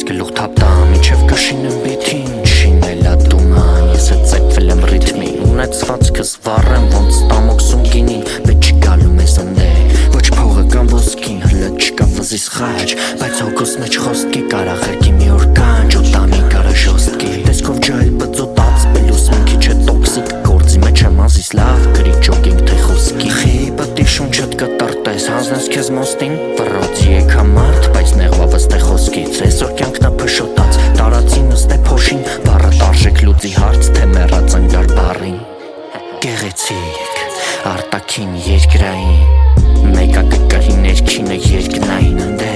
գլուխ թափտա միջև կշինեմ բիթին շինելա դուման ես է ծեփվել եմ ռիթմի ունեցվածքս վառեմ ոնց տամոքսում գինի բայց չգալու մեզ ընդե ոչ փողը կամ ոսկին հլը չկա վզիս խաչ բայց հոգուս մեջ խոսքի կարա ղերքի մի օր կանչ օտանի կարա ժոստկի տեսքով ջահել բծոտած պելուս մի քիչ է տոքսիկ գործի մեջ եմ ազիս լավ գրի ջոգինգ թե խոսքի խի պատի շունչդ կտարտես հանձնես քեզ մոստին վռոց եկա մարդ բայց նեղվա վստե խոսքից այսօր կյանքն փշոտած տարածին ըստ է փոշին բառը տարժեք լուծի հարց թե մեռած անգար բառին գեղեցիկ արտաքին երկրային մեկա կկրի ներքինը երկնային ընդե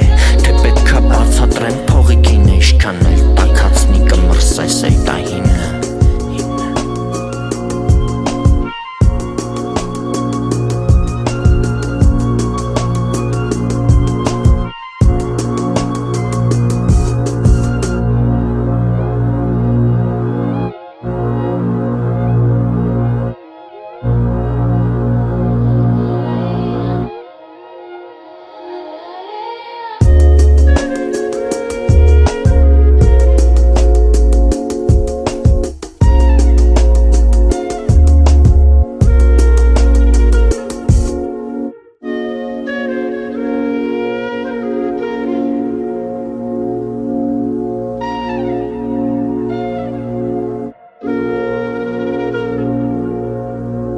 թե պետքա բացատրեն փողի կինը ինչքան էլ տաքացնի կմրսես այդ այնը